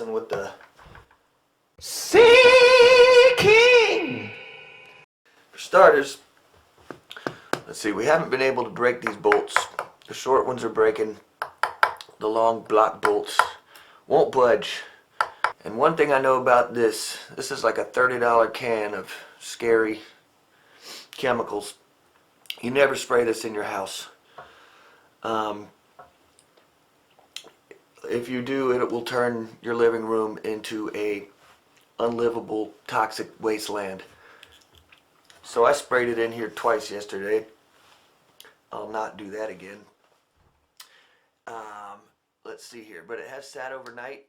messing with the Sea King. For starters, let's see, we haven't been able to break these bolts. The short ones are breaking. The long block bolts won't budge. And one thing I know about this is like a $30 can of scary chemicals. You never spray this in your house. If you do, it will turn your living room into a unlivable toxic wasteland. So I sprayed it in here twice yesterday. I'll not do that again. Let's see here, but it has sat overnight.